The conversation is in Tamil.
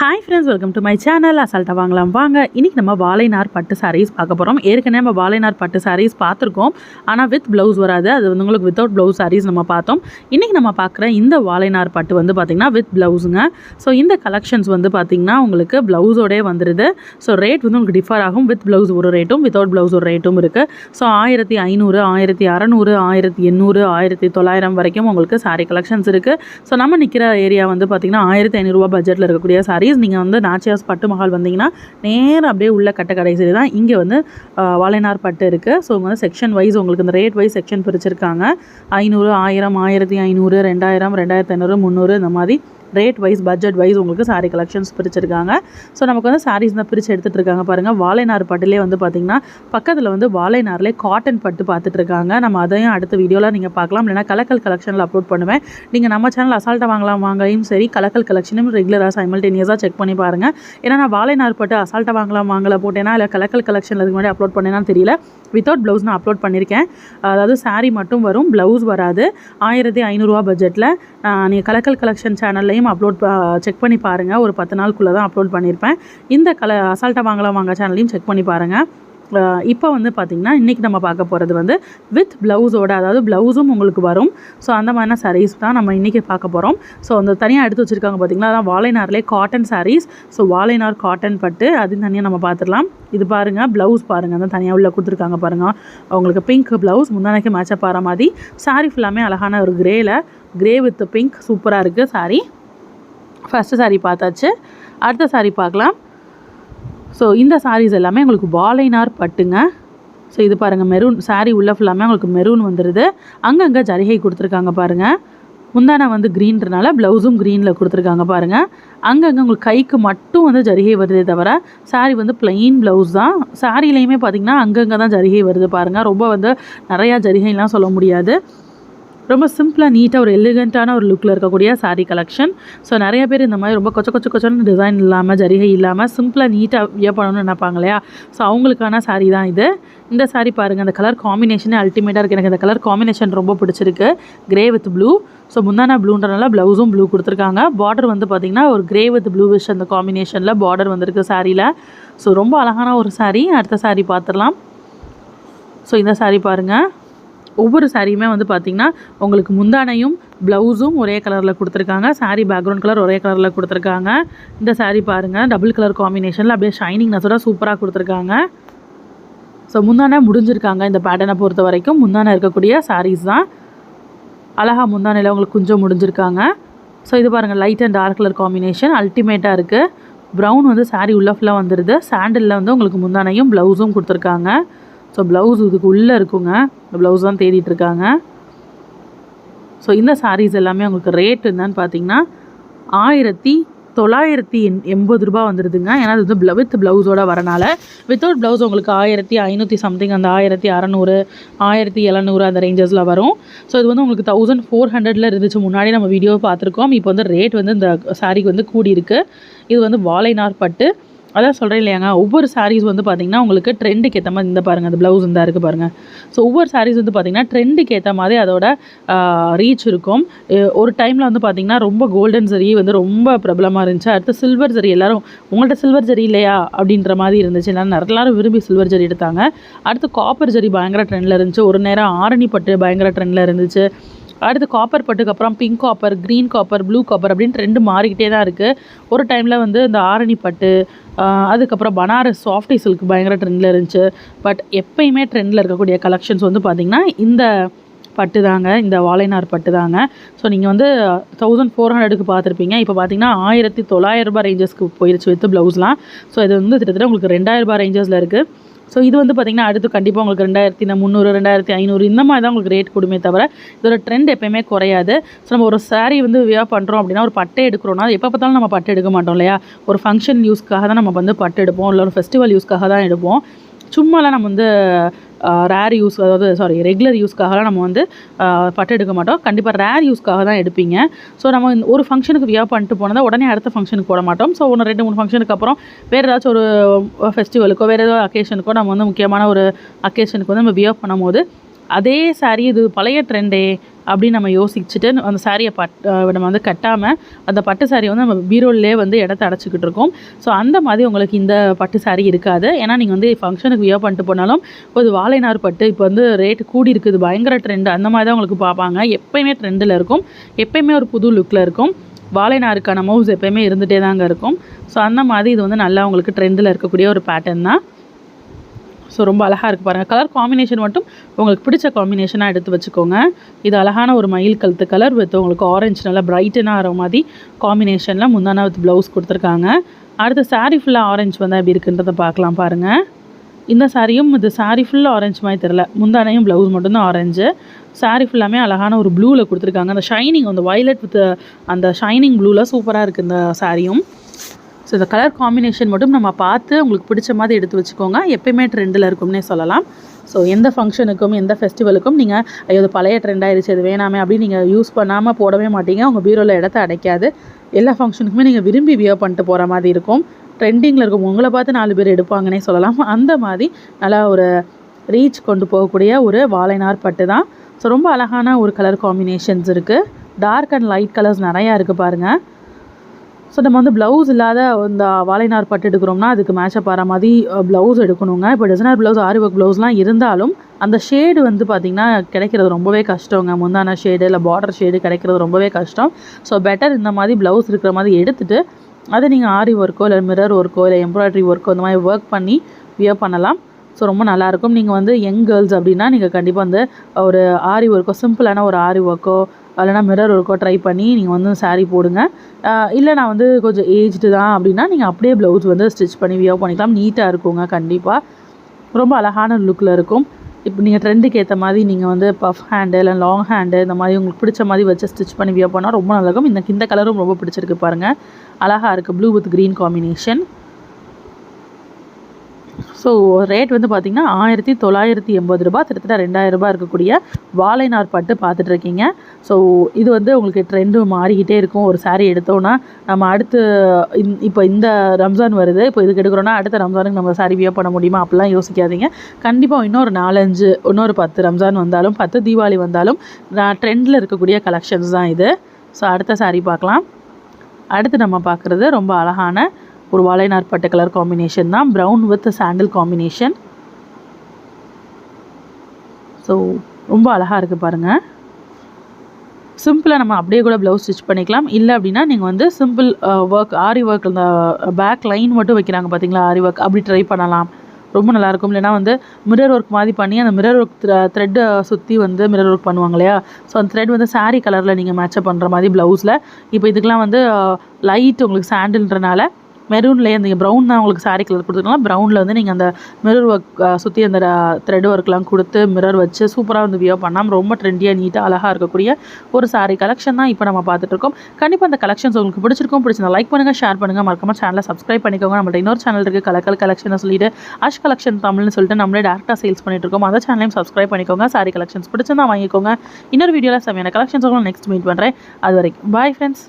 Hi friends, welcome to my channel. அசால்ட்டாக வாங்கலாம் வாங்க. இன்றைக்கி நம்ம வாழைநார் பட்டு சாரீஸ் பார்க்க போகிறோம். ஏற்கனவே நம்ம வாழைநார் பட்டு சாரீஸ் பார்த்துருக்கோம், ஆனால் வித் ப்ளவுஸ் வராது. அது வந்து உங்களுக்கு வித்தவுட் ப்ளவுஸ் சாரீஸ் நம்ம பார்த்தோம். இன்றைக்கி நம்ம பார்க்குற இந்த வாழைநார் பட்டு வந்து பார்த்திங்கன்னா வித் ப்ளவுஸுங்க. ஸோ இந்த கலெக்ஷன்ஸ் வந்து பார்த்திங்கன்னா உங்களுக்கு ப்ளவுஸோடே வந்துடுது. ஸோ ரேட் வந்து உங்களுக்கு டிஃபர் ஆகும். வித் ப்ளவுஸ் ஒரு ரேட்டும் வித்தவுட் ப்ளவுஸ் ஒரு ரேட்டும் இருக்குது. ஸோ 1500, 1600, 1800, 1900 வரைக்கும் உங்களுக்கு சாரீ கலெக்ஷன்ஸ் இருக்குது. ஸோ நம்ம நிற்கிற ஏரியா வந்து பார்த்திங்கன்னா 1500 பட்ஜெட்டில் இருக்கக்கூடிய சாரீஸ். நீங்கள் வந்து நாச்சியாஸ் பட்டு மஹால் வந்தீங்கன்னா நேராக அப்படியே உள்ள கடைசி தான் இங்கே வந்து வாழைநார் பட்டு இருக்குது. ஸோ வந்து செக்ஷன் வைஸ் உங்களுக்கு இந்த ரேட் வைஸ் செக்ஷன் பிரிச்சிருக்காங்க. 500, 1000, 1500, 2000, 2500, 300 இந்த மாதிரி ரேட் வைஸ் பட்ஜெட் வைஸ் உங்களுக்கு சாரீ கலெக்ஷன்ஸ் பிரிச்சிருக்காங்க. ஸோ நமக்கு வந்து சாரீஸ் தான் பிரித்து எடுத்துகிட்டு இருக்காங்க பாருங்கள். வாழைநார் பட்டுலேயே வந்து பார்த்திங்கன்னா பக்கத்தில் வந்து வாழைநார்லேயே காட்டன் பட்டு பார்த்துட்ருக்காங்க. நம்ம அதையும் அடுத்த வீடியோவில் நீங்கள் பார்க்கலாம். இல்லைனா கலக்கல் கலெக்ஷனில் அப்லோட் பண்ணுவேன். நீங்கள் நம்ம சேனல் அசால்ட்டாக வாங்கலாம் வாங்கலையும் சரி, கலக்கல் கலெக்ஷனும் ரெகுலராக சைமல்டேனியஸாக செக் பண்ணி பாருங்கள். ஏன்னா நான் வாழைநார் பட்டு அசால்ட்டாக வாங்கலாம் வாங்கலை போட்டேன்னா இல்லை கலக்கல் கலெக்ஷனில் அதுக்கு முன்னாடி அப்லோட் பண்ணேன்னா தெரியல. வித்தவுட் ப்ளவுஸ் நான் அப்லோட் பண்ணியிருக்கேன். அதாவது சாரீ மட்டும் வரும், ப்ளவுஸ் வராது. 1500 பட்ஜெட்டில் நீங்கள் கலக்கல் கலெக்ஷன் சேனல்லையும் அப்லோட் செக் பண்ணி பாருங்கள். ஒரு 10 நாளுக்குள்ளே தான் அப்லோட் பண்ணியிருப்பேன். இந்த அசால்ட்டாக வாங்கலாம் வாங்க சேனல்லையும் செக் பண்ணி பாருங்கள். இப்போ வந்து பார்த்திங்கன்னா இன்றைக்கி நம்ம பார்க்க போகிறது வந்து வித் ப்ளவுஸோட, அதாவது ப்ளவுஸும் உங்களுக்கு வரும். ஸோ அந்த மாதிரியான சாரீஸ் தான் நம்ம இன்றைக்கி பார்க்க போகிறோம். ஸோ அந்த தனியாக எடுத்து வச்சுருக்காங்க பார்த்திங்களா, அதான் வாழைநார்லேயே காட்டன் சாரீஸ். ஸோ வாழைநார் காட்டன் பட்டு அது தனியாக நம்ம பார்த்துடலாம். இது பாருங்கள், ப்ளவுஸ் பாருங்கள், அந்த தனியாக உள்ள கொடுத்துருக்காங்க பாருங்கள். அவங்களுக்கு பிங்க் ப்ளவுஸ் முந்தானைக்கு மேட்சப் ஆகிற மாதிரி. சாரீ ஃபுல்லாமே அழகான ஒரு கிரே வித் பிங்க் சூப்பராக இருக்குது சாரீ. ஃபஸ்ட்டு சாரீ பார்த்தாச்சு, அடுத்த சாரீ பார்க்கலாம். ஸோ இந்த சாரீஸ் எல்லாமே உங்களுக்கு வாழைநார் பட்டுங்க. ஸோ இது பாருங்கள், மெரூன் சாரீ உள்ள ஃபுல்லாமே உங்களுக்கு மெரூன் வந்துடுது. அங்கங்கே ஜரிகை கொடுத்துருக்காங்க பாருங்கள். முந்தானை வந்து க்ரீன்றனால ப்ளவுஸும் க்ரீனில் கொடுத்துருக்காங்க பாருங்கள். அங்கங்கே உங்களுக்கு கைக்கு மட்டும் வந்து ஜரிகை வருதே தவிர சாரீ வந்து ப்ளெயின் ப்ளவுஸ் தான். சாரீலையுமே பார்த்திங்கன்னா அங்கங்கே தான் ஜரிகை வருது பாருங்கள். ரொம்ப வந்து நிறையா ஜரிகைலாம் சொல்ல முடியாது. ரொம்ப சிம்பிளாக நீட்டாக ஒரு எலிகண்ட்டான ஒரு லுக்கில் இருக்கக்கூடிய சாரீ கலெக்ஷன். ஸோ நிறைய பேர் இந்த மாதிரி ரொம்ப கொச்சன்னு டிசைன் இல்லாமல் ஜரிகை இல்லாமல் சிம்பிளாக நீட்டாக வியர் பண்ணணும்னு நினைப்பாங்க இல்லையா. ஸோ அவங்களுக்கான சாரீ தான் இது. இந்த சாரீ பாருங்கள், அந்த கலர் காம்பினேஷனே அல்டிமேட்டாக இருக்குது. எனக்கு இந்த கலர் காம்பினேஷன் ரொம்ப பிடிச்சிருக்கு, கிரே வித் ப்ளூ. ஸோ முந்தான ப்ளூன்றனால ப்ளவுஸும் ப்ளூ கொடுத்துருக்காங்க. பார்டர் வந்து பார்த்திங்கன்னா ஒரு கிரே வித் ப்ளூவிஷ் அந்த காம்பினேஷனில் பார்டர் வந்திருக்கு சாரியில். ஸோ ரொம்ப அழகான ஒரு சாரீ. அடுத்த சாரீ பார்த்துடலாம். ஸோ இந்த சாரீ பாருங்கள், ஒவ்வொரு சாரியுமே வந்து பார்த்திங்கன்னா உங்களுக்கு முந்தானையும் ப்ளவுஸும் ஒரே கலரில் கொடுத்துருக்காங்க. சாரீ பேக்ரவுண்ட் கலர் ஒரே கலரில் கொடுத்துருக்காங்க. இந்த சாரீ பாருங்கள், டபுள் கலர் காம்பினேஷனில் அப்படியே ஷைனிங்னஸோட சூப்பராக கொடுத்துருக்காங்க. ஸோ முந்தானை முடிஞ்சிருக்காங்க. இந்த பேட்டர்னை பொறுத்த வரைக்கும் முந்தானை இருக்கக்கூடிய சாரீஸ் தான். அழகாக முந்தானையில் உங்களுக்கு கொஞ்சம் முடிஞ்சிருக்காங்க. ஸோ இது பாருங்கள், light and dark colour combination அல்டிமேட்டாக இருக்குது. ப்ரௌன் வந்து சாரீ உள்ள ஃபுல்லாக வந்துடுது. சாண்டிலில் வந்து உங்களுக்கு முந்தானையும் ப்ளவுஸும் கொடுத்துருக்காங்க. ஸோ ப்ளவுஸ் இதுக்கு உள்ளே இருக்குங்க, இந்த ப்ளவுஸ் தான் தேடிட்டுருக்காங்க. ஸோ இந்த சாரீஸ் எல்லாமே உங்களுக்கு ரேட் என்னன்னு பார்த்தீங்கன்னா 1980 ரூபா வந்துடுதுங்க. ஏன்னா இது வந்து வித் ப்ளவுஸோடு வரனால. வித்தவுட் ப்ளவுஸ் உங்களுக்கு 1500 சம்திங், அந்த 1600, 1700 அந்த ரேஞ்சஸில் வரும். ஸோ இது வந்து உங்களுக்கு 1400 இருந்துச்சு முன்னாடி நம்ம வீடியோ பார்த்துருக்கோம். இப்போ வந்து ரேட் வந்து இந்த சாரீக்கு வந்து கூடி இருக்குது. இது வந்து வாழைநார் பட்டு. அதான் சொல்கிறேன் இல்லையாங்க, ஒவ்வொரு சாரீஸ் வந்து பார்த்திங்கன்னா உங்களுக்கு ட்ரெண்டுக்கு ஏற்ற மாதிரி இந்த பாருங்கள், அந்த ப்ளவுஸ் இந்த இருக்குது பாருங்கள். ஸோ ஒவ்வொரு சாரீஸ் வந்து பார்த்திங்கன்னா ட்ரெண்டுக்கு ஏற்ற மாதிரி அதோட ரீச் இருக்கும். ஒரு டைமில் வந்து பார்த்திங்கன்னா ரொம்ப கோல்டன் ஜரி வந்து ரொம்ப பிரபலமாக இருந்துச்சு. அடுத்து சில்வர் ஜரி, எல்லோரும் உங்கள்கிட்ட சில்வர் ஜரி இல்லையா அப்படின்ற மாதிரி இருந்துச்சு. எல்லாரும் விரும்பி சில்வர் ஜரி எடுத்தாங்க. அடுத்து காப்பர் ஜரி பயங்கர ட்ரெண்டில் இருந்துச்சு. ஒரு நேரம் ஆரணி பட்டு பயங்கர ட்ரெண்டில் இருந்துச்சு. அடுத்து காப்பர் பட்டுக்கு அப்புறம் pink copper, green copper, blue copper அப்படின்னு ட்ரெண்டு மாறிக்கிட்டே தான் இருக்குது. ஒரு டைமில் வந்து இந்த ஆரணி பட்டு, அதுக்கப்புறம் பனாரஸ் சாஃப்டி சில்க் பயங்கர ட்ரெண்டில் இருந்துச்சு. பட் எப்பயுமே ட்ரெண்டில் இருக்கக்கூடிய கலெக்ஷன்ஸ் வந்து பார்த்திங்கன்னா இந்த பட்டு தாங்க, இந்த வாழைநார் பட்டு தாங்க. ஸோ நீங்கள் வந்து 1400க்கு பார்த்துருப்பீங்க. இப்போ பார்த்தீங்கன்னா 1900 ரூபாய் ரேஞ்சஸ்க்கு போயிடுச்சு வித் ப்ளவுஸ்லாம். ஸோ இது வந்து கிட்டத்தட்ட உங்களுக்கு 2000 ரூபாய் ரேஞ்சஸில் இருக்குது. ஸோ இது வந்து பார்த்திங்கன்னா அடுத்து கண்டிப்பாக உங்களுக்கு 2300, 2500 இந்த மாதிரி தான் உங்களுக்கு ரேட் கொடுமே தவிர இதோட ட்ரெண்ட் எப்போயுமே குறையாது. ஸோ நம்ம ஒரு சாரீ வந்து வியர் பண்ணுறோம் அப்படின்னா, ஒரு பட்டை எடுக்கிறோன்னா எப்போ பார்த்தாலும் நம்ம பட்டு எடுக்க மாட்டோம் இல்லையா. ஒரு ஃபங்க்ஷன் யூஸ்க்காக தான் நம்ம வந்து பட்டு எடுப்போம், இல்லை ஒரு ஃபெஸ்டிவல் யூஸ்க்காக தான் எடுப்போம். சும்மாலாம் நம்ம வந்து ரேர் யூஸ், அதாவது ரெகுலர் யூஸ்க்காகலாம் நம்ம வந்து பட்டு எடுக்க மாட்டோம். கண்டிப்பாக ரேர் யூஸ்க்காக தான் எடுப்பீங்க. ஸோ நம்ம ஒரு ஃபங்க்ஷனுக்கு வியர் பண்ணிட்டு போனதை உடனே அடுத்த ஃபங்க்ஷனுக்கு போட மாட்டோம். ஸோ 1-2-3 ஃபங்க்ஷனுக்கு அப்புறம் வேறு ஏதாச்சும் ஒரு ஃபெஸ்டிவலுக்கோ வேறு ஏதோ அக்கேஷனுக்கோ நம்ம வந்து முக்கியமான ஒரு அக்கேஷனுக்கு வந்து நம்ம வியர் பண்ணும்போது அதே சாரீ இது பழைய ட்ரெண்டே அப்படின்னு நம்ம யோசிச்சுட்டு அந்த சாரியை நம்ம வந்து கட்டாமல் அந்த பட்டு சாரியை வந்து நம்ம பீரோல்லே வந்து இடத்த அடைச்சிக்கிட்டு இருக்கோம். ஸோ அந்த மாதிரி உங்களுக்கு இந்த பட்டு சாரீ இருக்காது. ஏன்னா நீங்கள் வந்து ஃபங்க்ஷனுக்கு வியர் பண்ணிட்டு போனாலும் ஒரு வாழைநார் பட்டு இப்போ வந்து ரேட்டு கூடி இருக்குது, பயங்கர ட்ரெண்டு, அந்த மாதிரி தான் உங்களுக்கு பார்ப்பாங்க. எப்போயுமே ட்ரெண்டில் இருக்கும், எப்போயுமே ஒரு புது லுக்கில் இருக்கும். வாழைநாருக்கான மவுஸ் எப்போயுமே இருந்துகிட்டே தாங்க இருக்கும். ஸோ அந்த மாதிரி இது வந்து நல்லா உங்களுக்கு ட்ரெண்டில் இருக்கக்கூடிய ஒரு பேட்டர்ன் தான். ஸோ ரொம்ப அழகாக இருக்குது பாருங்கள். கலர் காம்பினேஷன் மட்டும் உங்களுக்கு பிடிச்ச காம்பினேஷனாக எடுத்து வச்சுக்கோங்க. இது அழகான ஒரு மயில் கழுத்து கலர் வித் உங்களுக்கு ஆரஞ்சு நல்லா பிரைட்டனாக ஆகிற மாதிரி காம்பினேஷனில் முந்தானா வித் ப்ளவுஸ் கொடுத்துருக்காங்க. அடுத்த சாரீ ஃபுல்லாக ஆரஞ்சு வந்தால் எப்படி இருக்குன்றதை பார்க்கலாம் பாருங்கள். இந்த சாரியும் இது சாரீ ஃபுல்லாக ஆரஞ்சு மாதிரி தெரில, முந்தானையும் ப்ளவுஸ் மட்டும்தான் ஆரஞ்சு. சாரீ ஃபுல்லாமே அழகான ஒரு ப்ளூவில் கொடுத்துருக்காங்க. அந்த ஷைனிங் அந்த வயலட் வித் அந்த ஷைனிங் ப்ளூவில் சூப்பராக இருக்குது இந்த சாரியும். ஸோ இந்த கலர் காம்பினேஷன் மட்டும் நம்ம பார்த்து உங்களுக்கு பிடிச்ச மாதிரி எடுத்து வச்சுக்கோங்க. எப்போயுமே ட்ரெண்டில் இருக்கும்னே சொல்லலாம். ஸோ எந்த ஃபங்க்ஷனுக்கும் எந்த ஃபெஸ்டிவலுக்கும் நீங்கள் ஐயோ அது பழைய ட்ரெண்ட் ஆயிடுச்சு அது வேணாமே அப்படின்னு நீங்கள் யூஸ் பண்ணாமல் போடவே மாட்டீங்க. உங்கள் பீரோவில் இடத்த அடைக்காது. எல்லா ஃபங்க்ஷனுக்குமே நீங்கள் விரும்பி வியர் பண்ணிட்டு போகிற மாதிரி இருக்கும். ட்ரெண்டிங்கில் இருக்கும், உங்களை பார்த்து 4 பேர் எடுப்பாங்கன்னே சொல்லலாம். அந்த மாதிரி நல்லா ஒரு ரீச் கொண்டு போகக்கூடிய ஒரு வாழைநார் பட்டு தான். ஸோ ரொம்ப அழகான ஒரு கலர் காம்பினேஷன்ஸ் இருக்குது. டார்க் அண்ட் லைட் கலர்ஸ் நிறையா இருக்குது பாருங்கள். ஸோ நம்ம வந்து ப்ளவுஸ் இல்லாத இந்த வாழைநார் பட்டு எடுக்கிறோம்னா அதுக்கு மேட்சப் ஆகிற மாதிரி ப்ளவுஸ் எடுக்கணுங்க. இப்போ டிசைனர் ப்ளவுஸ் ஆரி ஒர்க் ப்ளவுஸ்லாம் இருந்தாலும் அந்த ஷேடு வந்து பார்த்திங்கன்னா கிடைக்கிறது ரொம்பவே கஷ்டங்க. முந்தான ஷேடு இல்லை பார்டர் ஷேடு கிடைக்கிறது ரொம்பவே கஷ்டம். ஸோ பெட்டர் இந்த மாதிரி ப்ளவுஸ் இருக்கிற மாதிரி எடுத்துகிட்டு அதை நீங்கள் ஆரி ஒர்க்கோ இல்லை மிரர் ஒர்க்கோ இல்லை எம்ப்ராய்டரி ஒர்க்கோ இந்த மாதிரி ஒர்க் பண்ணி வியர் பண்ணலாம். ஸோ ரொம்ப நல்லாயிருக்கும். நீங்கள் வந்து யங் கேர்ள்ஸ் அப்படின்னா நீங்கள் கண்டிப்பாக வந்து ஒரு ஆரி ஒர்க்கோ சிம்பிளான ஒரு ஆரி ஒர்க்கோ இல்லைனா மிரர் ஒர்க்கோ ட்ரை பண்ணி நீங்கள் வந்து சாரீ போடுங்க. இல்லை நான் வந்து கொஞ்சம் ஏஜ்டு தான் அப்படின்னா நீங்கள் அப்படியே ப்ளவுஸ் வந்து ஸ்டிச் பண்ணி வியர் பண்ணிக்கலாம். நீட்டாக இருக்குங்க. கண்டிப்பாக ரொம்ப அழகான லுக்கில் இருக்கும். இப்போ நீங்கள் ட்ரெண்டுக்கு ஏற்ற மாதிரி நீங்கள் வந்து பஃப் ஹேண்டு இல்லை லாங் ஹேண்டு இந்த மாதிரி உங்களுக்கு பிடிச்ச மாதிரி வச்சு ஸ்டிச் பண்ணி வியர் பண்ணால் ரொம்ப நல்லாயிருக்கும். இந்த கலரும் ரொம்ப பிடிச்சிருக்கு பாருங்கள், அழகாக இருக்குது. Blue with green combination. So rate வந்து பார்த்திங்கன்னா 1980 ரூபா, கிட்டத்தட்ட 2000 ரூபா இருக்கக்கூடிய வாழைநார் பட்டு பார்த்துட்ருக்கீங்க. ஸோ இது வந்து உங்களுக்கு ட்ரெண்டு மாறிக்கிட்டே இருக்கும். ஒரு சாரீ எடுத்தோன்னா நம்ம அடுத்து இப்போ இந்த ரம்ஜான் வருது, இப்போ இதுக்கு எடுக்கிறோன்னா அடுத்த ரம்ஜானுக்கு நம்ம சாரீ வியர் பண்ண முடியுமா அப்படிலாம் யோசிக்காதீங்க. கண்டிப்பாக இன்னொரு 4-5 இன்னொரு 10 ரம்ஜான் வந்தாலும் 10 தீபாவளி வந்தாலும் ட்ரெண்டில் இருக்கக்கூடிய கலெக்ஷன்ஸ் தான் இது. ஸோ அடுத்த சாரீ பார்க்கலாம். அடுத்து நம்ம பார்க்குறது ரொம்ப அழகான ஒரு வாழைநார் பட்டு கலர் காம்பினேஷன் தான். Brown with sandal combination. So ரொம்ப அழகாக இருக்குது பாருங்கள். சிம்பிளாக நம்ம அப்படியே கூட ப்ளவுஸ் ஸ்டிச் பண்ணிக்கலாம். இல்லை அப்படின்னா நீங்கள் வந்து சிம்பிள் ஒர்க் ஆரி ஒர்க் இந்த பேக் லைன் மட்டும் வைக்கிறாங்க பார்த்தீங்களா, ஆரி ஒர்க் அப்படி ட்ரை பண்ணலாம். ரொம்ப நல்லாயிருக்கும். இல்லைனா வந்து மிரர் ஒர்க் மாதிரி பண்ணி அந்த மிரர் ஒர்க் த்ரெட்டை சுற்றி வந்து மிரர் ஒர்க் பண்ணுவாங்க இல்லையா, ஸோ அந்த த்ரெட் வந்து சாரீ கலரில் நீங்கள் மேட்சப் பண்ணுற மாதிரி ப்ளவுஸில். இப்போ இதுக்கெலாம் வந்து லைட் உங்களுக்கு சாண்டில்ன்றனால மெரூன்லேயே அந்த ப்ரௌன் தான் உங்களுக்கு சாரீ கலர் கொடுத்துருக்கலாம். ப்ரௌனில் வந்து நீங்கள் அந்த மிரர் ஒர்க் சுற்றி அந்த த்ரெட் ஒர்க்லாம் கொடுத்து மிரர் வச்சு சூப்பராக வந்து வியர் பண்ணாமல் ரொம்ப ட்ரெண்டியாக நீட்டாக அழகாக இருக்கக்கூடிய ஒரு சாரீ கலெக்ஷன் தான் இப்போ நம்ம பார்த்துட்ருக்கோம். கண்டிப்பாக அந்த கலெக்ஷன்ஸ் உங்களுக்கு பிடிச்சிருந்தா லைக் பண்ணுங்கள், ஷேர் பண்ணுங்கள், மறக்காம சேனலை சப்ஸ்கிரைப் பண்ணிக்கோங்க. நம்மள்ட்ட இன்னொரு சேனல் இருக்குது கலெக்ஷன் சொல்லிட்டு அஷ் கலெக்ஷன் தமிழ்னு சொல்லிட்டு நம்மளே டேரெக்டாக சேல்ஸ் பண்ணிட்டுருக்கோம். அந்த சேனலையும் சப்ஸ்கிரைப் பண்ணிக்கோங்க. சாரீ கலெக்ஷன்ஸ் பிடிச்சிருந்தா வாங்கிக்கோங்க. இன்னொரு வீடியோவில் செமையான கலெக்ஷன்ஸ் நெக்ஸ்ட் மீட் பண்ணுறேன். அது வரைக்கும் பாய் ஃப்ரெண்ட்ஸ்.